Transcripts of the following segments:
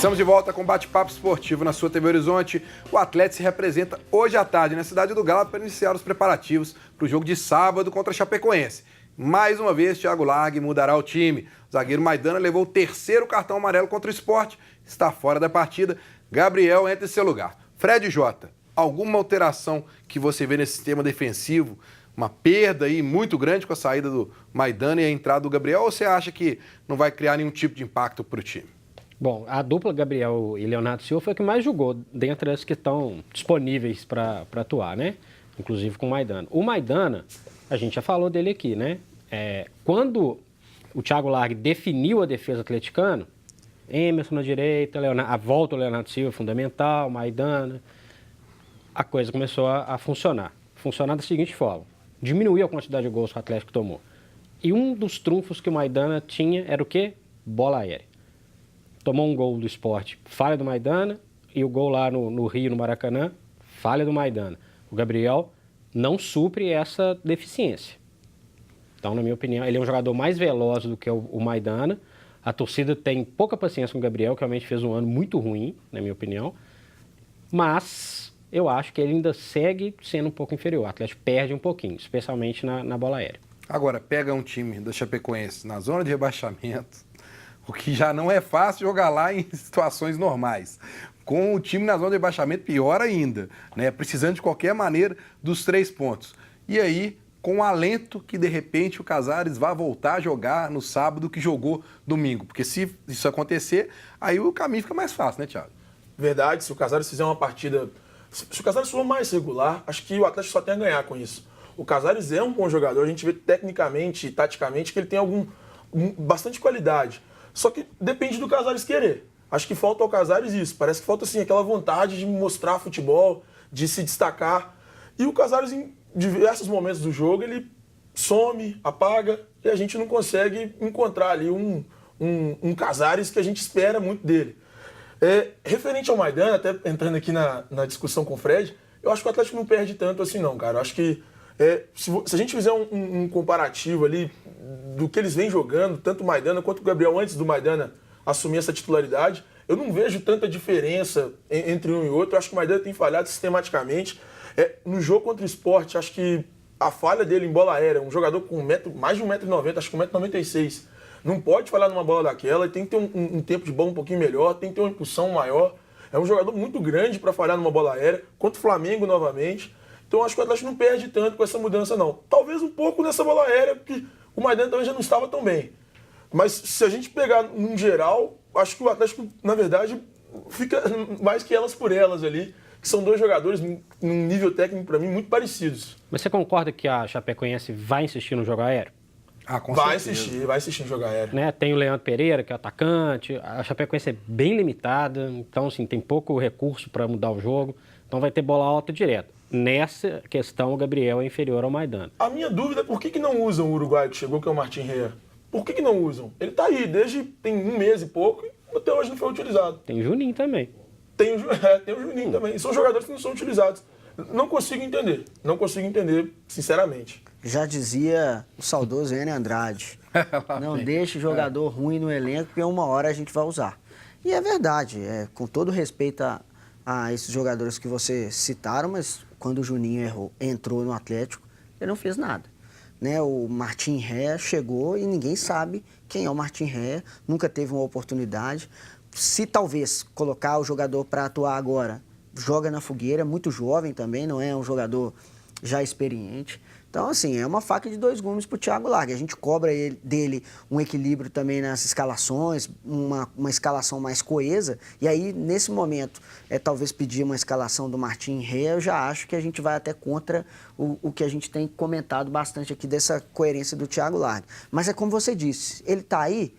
Estamos de volta com o Bate-Papo Esportivo na sua TV Horizonte. O Atlético se representa hoje à tarde na cidade do Galo para iniciar os preparativos para o jogo de sábado contra a Chapecoense. Mais uma vez, Thiago Largue mudará o time. O zagueiro Maidana levou o terceiro cartão amarelo contra o Sport, está fora da partida. Gabriel entra em seu lugar. Fred Jota, alguma alteração que você vê nesse sistema defensivo? Uma perda aí muito grande com a saída do Maidana e a entrada do Gabriel? Ou você acha que não vai criar nenhum tipo de impacto para o time? Bom, a dupla Gabriel e Leonardo Silva foi a que mais jogou dentre as que estão disponíveis para atuar, né? Inclusive com o Maidana. O Maidana, a gente já falou dele aqui, né? Quando o Thiago Largue definiu a defesa atleticana, Emerson na direita, a volta do Leonardo Silva fundamental, Maidana, a coisa começou a funcionar. Funcionar da seguinte forma: diminuiu a quantidade de gols que o Atlético tomou. E um dos trunfos que o Maidana tinha era o quê? Bola aérea. Tomou um gol do Sport, falha do Maidana, e o gol lá no Rio, no Maracanã, falha do Maidana. O Gabriel não supre essa deficiência. Então, na minha opinião, ele é um jogador mais veloz do que o Maidana. A torcida tem pouca paciência com o Gabriel, que realmente fez um ano muito ruim, na minha opinião. Mas eu acho que ele ainda segue sendo um pouco inferior. O Atlético perde um pouquinho, especialmente na bola aérea. Agora, pega um time da Chapecoense na zona de rebaixamento, o que já não é fácil jogar lá em situações normais. Com o time na zona de rebaixamento, pior ainda, né? Precisando de qualquer maneira dos 3 pontos. E aí, com o alento que de repente o Casares vai voltar a jogar no sábado que jogou domingo. Porque se isso acontecer, aí o caminho fica mais fácil, né, Thiago? Verdade, se o Casares fizer uma partida... Se o Casares for mais regular, acho que o Atlético só tem a ganhar com isso. O Casares é um bom jogador, a gente vê tecnicamente e taticamente que ele tem bastante qualidade. Só que depende do Casares querer. Acho que falta ao Casares isso. Parece que falta assim, aquela vontade de mostrar futebol, de se destacar. E o Casares, em diversos momentos do jogo, ele some, apaga, e a gente não consegue encontrar ali um Casares que a gente espera muito dele. Referente ao Maidana, até entrando aqui na discussão com o Fred, eu acho que o Atlético não perde tanto assim não, cara. Eu acho que se a gente fizer um comparativo ali do que eles vêm jogando, tanto o Maidana quanto o Gabriel antes do Maidana assumir essa titularidade, eu não vejo tanta diferença entre um e outro. Eu acho que o Maidana tem falhado sistematicamente. No jogo contra o Sport, acho que a falha dele em bola aérea, um jogador com mais de 1,90 m, acho que 1,96 m, não pode falhar numa bola daquela, tem que ter um tempo de bola um pouquinho melhor, tem que ter uma impulsão maior. É um jogador muito grande para falhar numa bola aérea, contra o Flamengo novamente. Então acho que o Atlético não perde tanto com essa mudança, não. Talvez um pouco nessa bola aérea, porque o Maidana também já não estava tão bem. Mas se a gente pegar num geral, acho que o Atlético, na verdade, fica mais que elas por elas ali, que são dois jogadores num nível técnico, para mim, muito parecidos. Mas você concorda que a Chapecoense vai insistir no jogo aéreo? Com vai certeza. vai insistir no jogo aéreo. Né? Tem o Leandro Pereira, que é atacante, a Chapecoense é bem limitada, então assim, tem pouco recurso para mudar o jogo, então vai ter bola alta direto. Nessa questão, o Gabriel é inferior ao Maidana. A minha dúvida é por que não usam o uruguaio que chegou, que é o Martin Rea? Por que não usam? Ele tá aí tem 1 mês e pouco e até hoje não foi utilizado. Tem o Juninho também. Tem o Juninho também. São jogadores que não são utilizados. Não consigo entender, sinceramente. Já dizia o saudoso Enio Andrade, não deixe jogador ruim no elenco, porque uma hora a gente vai usar. E é verdade, com todo respeito a esses jogadores que você citaram, mas quando o Juninho entrou no Atlético, ele não fez nada. Né? O Martin Rea chegou e ninguém sabe quem é o Martin Rea, nunca teve uma oportunidade. Se talvez colocar o jogador para atuar agora, joga na fogueira, muito jovem também, não é um jogador já experiente. Então, assim, é uma faca de 2 gumes para o Thiago Largue. A gente cobra dele um equilíbrio também nas escalações, uma escalação mais coesa. E aí, nesse momento, talvez pedir uma escalação do Martin Rea, eu já acho que a gente vai até contra o que a gente tem comentado bastante aqui dessa coerência do Thiago Largue. Mas é como você disse, ele está aí,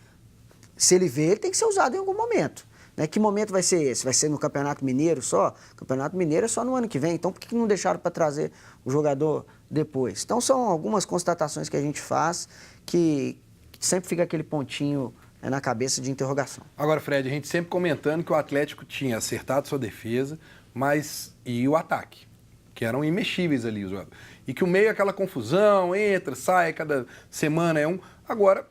se ele vê, ele tem que ser usado em algum momento. Né? Que momento vai ser esse? Vai ser no Campeonato Mineiro só? O Campeonato Mineiro é só no ano que vem, então por que não deixaram para trazer o jogador depois? Então são algumas constatações que a gente faz que sempre fica aquele pontinho na cabeça de interrogação. Agora, Fred, a gente sempre comentando que o Atlético tinha acertado sua defesa, e o ataque, que eram imexíveis ali. E que o meio é aquela confusão, entra, sai, cada semana é um. Agora,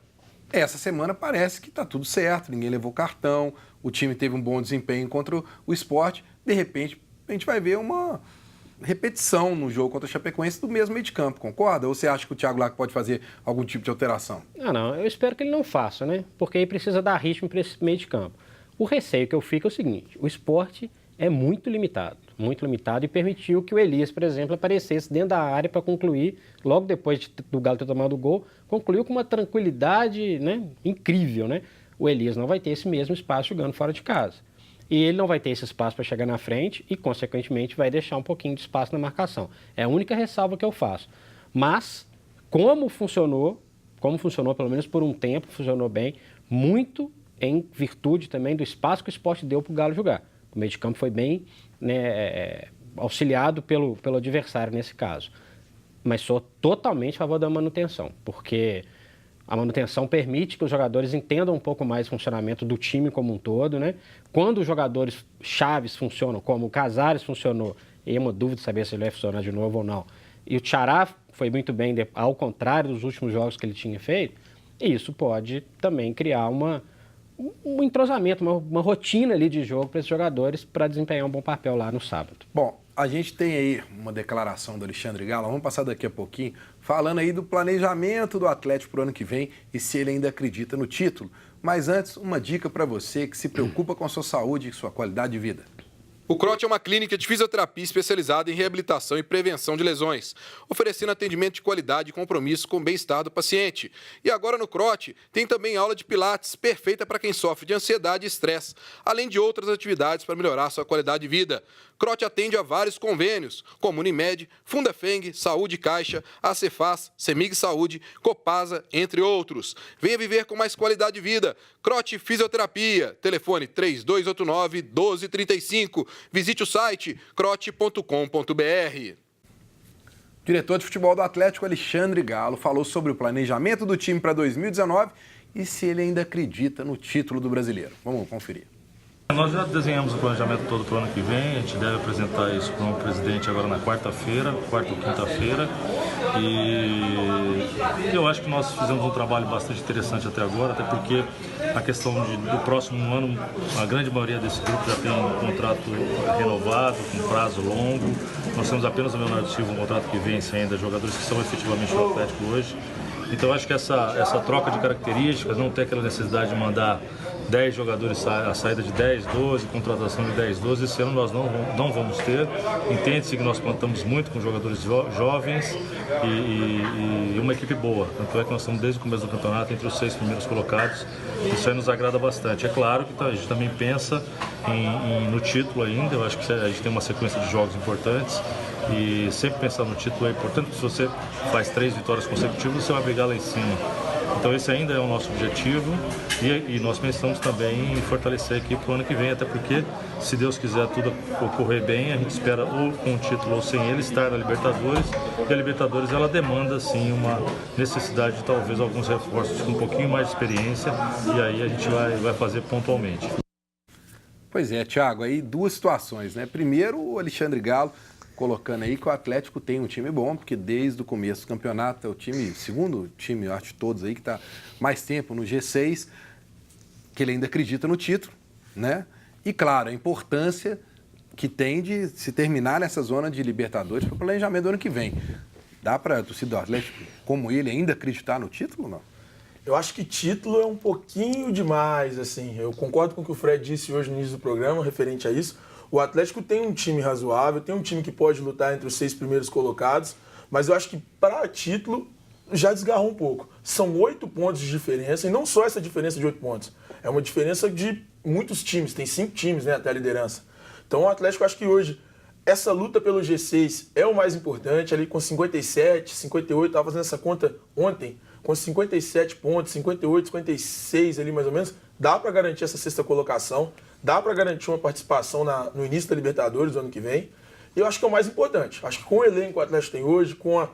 essa semana parece que está tudo certo, ninguém levou cartão, o time teve um bom desempenho contra o Sport, de repente a gente vai ver uma repetição no jogo contra o Chapecoense do mesmo meio de campo, concorda? Ou você acha que o Thiago Largue pode fazer algum tipo de alteração? Não, eu espero que ele não faça, né? Porque aí precisa dar ritmo para esse meio de campo. O receio que eu fico é o seguinte, o Sport é muito limitado e permitiu que o Elias, por exemplo, aparecesse dentro da área para concluir, logo depois do Galo ter tomado o gol, concluiu com uma tranquilidade, né, incrível, né? O Elias não vai ter esse mesmo espaço jogando fora de casa. E ele não vai ter esse espaço para chegar na frente e, consequentemente, vai deixar um pouquinho de espaço na marcação. É a única ressalva que eu faço. Mas, como funcionou pelo menos por um tempo, funcionou bem, muito em virtude também do espaço que o Sport deu para o Galo jogar. O meio de campo foi bem, né, auxiliado pelo adversário nesse caso. Mas sou totalmente a favor da manutenção, porque a manutenção permite que os jogadores entendam um pouco mais o funcionamento do time como um todo, né? Quando os jogadores chaves funcionam, como o Casares funcionou, e é uma dúvida de saber se ele vai funcionar de novo ou não, e o Tchará foi muito bem, ao contrário dos últimos jogos que ele tinha feito, e isso pode também criar um entrosamento, uma rotina ali de jogo para esses jogadores para desempenhar um bom papel lá no sábado. Bom, a gente tem aí uma declaração do Alexandre Galo, vamos passar daqui a pouquinho, falando aí do planejamento do Atlético para o ano que vem e se ele ainda acredita no título. Mas antes, uma dica para você que se preocupa com a sua saúde e sua qualidade de vida. O CROT é uma clínica de fisioterapia especializada em reabilitação e prevenção de lesões, oferecendo atendimento de qualidade e compromisso com o bem-estar do paciente. E agora no CROT tem também aula de pilates, perfeita para quem sofre de ansiedade e estresse, além de outras atividades para melhorar sua qualidade de vida. CROT atende a vários convênios, como Unimed, Fundafeng, Saúde Caixa, Acefaz, Semig Saúde, Copasa, entre outros. Venha viver com mais qualidade de vida. CROT Fisioterapia, telefone 3289-1235. Visite o site crote.com.br. O diretor de futebol do Atlético, Alexandre Galo, falou sobre o planejamento do time para 2019 e se ele ainda acredita no título do Brasileiro. Vamos conferir. Nós já desenhamos o planejamento todo para o ano que vem, a gente deve apresentar isso para o presidente agora na quarta ou quinta-feira, e eu acho que nós fizemos um trabalho bastante interessante até agora, até porque a questão do próximo ano, a grande maioria desse grupo já tem um contrato renovado, com prazo longo, nós temos apenas o Leonardo Silva, um contrato que vence ainda, jogadores que são efetivamente no Atlético hoje. Então acho que essa troca de características, não ter aquela necessidade de mandar 10 jogadores, a saída de 10, 12, contratação de 10, 12, esse ano nós não vamos ter. Entende-se que nós contamos muito com jogadores jovens e uma equipe boa. Tanto é que nós estamos desde o começo do campeonato entre os 6 primeiros colocados. Isso aí nos agrada bastante. É claro que a gente também pensa no título ainda, eu acho que a gente tem uma sequência de jogos importantes. E sempre pensar no título é importante, porque se você faz 3 vitórias consecutivas, você vai brigar lá em cima. Então esse ainda é o nosso objetivo e nós pensamos também em fortalecer a equipe para o ano que vem, até porque, se Deus quiser tudo ocorrer bem, a gente espera ou com o título ou sem ele estar na Libertadores, e a Libertadores ela demanda sim uma necessidade de talvez alguns reforços com um pouquinho mais de experiência, e aí a gente vai fazer pontualmente. Pois é, Thiago, aí duas situações, né? Primeiro, o Alexandre Galo colocando aí que o Atlético tem um time bom, porque desde o começo do campeonato é o segundo time, eu acho, de todos aí, que está mais tempo no G6, que ele ainda acredita no título, né? E, claro, a importância que tem de se terminar nessa zona de Libertadores para o planejamento do ano que vem. Dá para a torcida do Atlético, como ele, ainda acreditar no título ou não? Eu acho que título é um pouquinho demais, assim. Eu concordo com o que o Fred disse hoje no início do programa, referente a isso. O Atlético tem um time razoável, tem um time que pode lutar entre os 6 primeiros colocados, mas eu acho que para título já desgarrou um pouco. São 8 pontos de diferença, e não só essa diferença de 8 pontos. É uma diferença de muitos times, tem 5 times, né, até a liderança. Então o Atlético, acho que hoje, essa luta pelo G6 é o mais importante, ali com 57, 58, estava fazendo essa conta ontem, com 57 pontos, 58, 56 ali mais ou menos, dá para garantir essa 6ª colocação, dá para garantir uma participação no início da Libertadores do ano que vem. E eu acho que é o mais importante. Acho que com o elenco que o Atlético tem hoje, com a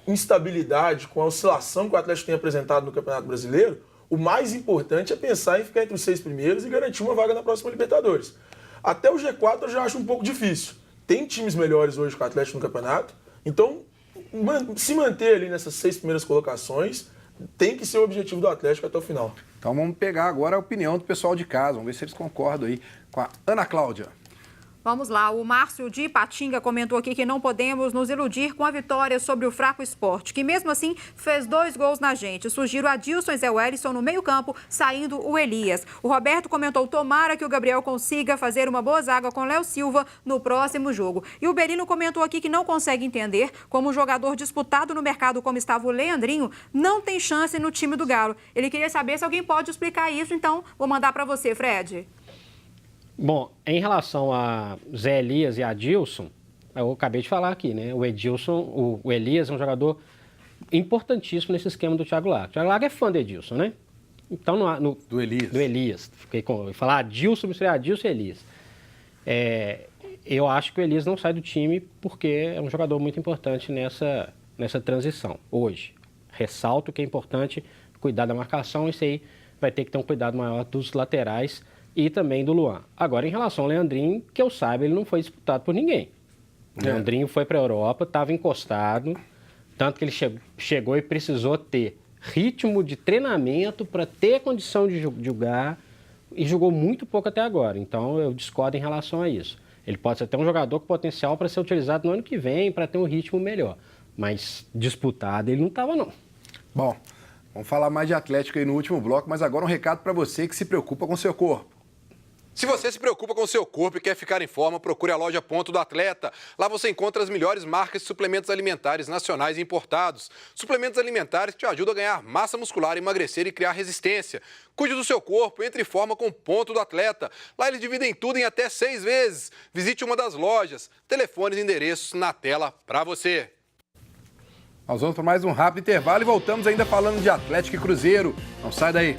instabilidade, com a oscilação que o Atlético tem apresentado no Campeonato Brasileiro, o mais importante é pensar em ficar entre os 6 primeiros e garantir uma vaga na próxima Libertadores. Até o G4 eu já acho um pouco difícil. Tem times melhores hoje que o Atlético no campeonato, então se manter ali nessas 6 primeiras colocações tem que ser o objetivo do Atlético até o final. Então vamos pegar agora a opinião do pessoal de casa, vamos ver se eles concordam aí com a Ana Cláudia. Vamos lá, o Márcio de Ipatinga comentou aqui que não podemos nos iludir com a vitória sobre o fraco Sport, que mesmo assim fez 2 gols na gente. Surgiram Adilson e Zé Wellison no meio-campo, saindo o Elias. O Roberto comentou: tomara que o Gabriel consiga fazer uma boa zaga com Léo Silva no próximo jogo. E o Berino comentou aqui que não consegue entender como um jogador disputado no mercado como estava o Leandrinho não tem chance no time do Galo. Ele queria saber se alguém pode explicar isso, então vou mandar para você, Fred. Bom, em relação a Zé Elias e Adilson, eu acabei de falar aqui, né? O Edilson, o Elias é um jogador importantíssimo nesse esquema do Thiago Largue. O Thiago Largue é fã do Edilson, né? Então, Do Elias. Do Elias. Fiquei com... Falar Adilson, misturar Adilson e Elias. Eu acho que o Elias não sai do time porque é um jogador muito importante nessa transição, hoje. Ressalto que é importante cuidar da marcação, isso aí vai ter que ter um cuidado maior dos laterais e também do Luan. Agora, em relação ao Leandrinho, que eu saiba, ele não foi disputado por ninguém. O Leandrinho foi para a Europa, estava encostado, tanto que ele chegou e precisou ter ritmo de treinamento para ter condição de jogar e jogou muito pouco até agora. Então, eu discordo em relação a isso. Ele pode ser até um jogador com potencial para ser utilizado no ano que vem, para ter um ritmo melhor. Mas disputado ele não estava, não. Bom, vamos falar mais de Atlético aí no último bloco, mas agora um recado para você que se preocupa com o seu corpo. Se você se preocupa com o seu corpo e quer ficar em forma, procure a loja Ponto do Atleta. Lá você encontra as melhores marcas de suplementos alimentares nacionais e importados. Suplementos alimentares que te ajudam a ganhar massa muscular, emagrecer e criar resistência. Cuide do seu corpo, entre em forma com o Ponto do Atleta. Lá eles dividem tudo em até 6 vezes. Visite uma das lojas. Telefones e endereços na tela para você. Nós vamos para mais um rápido intervalo e voltamos ainda falando de Atlético e Cruzeiro. Não sai daí.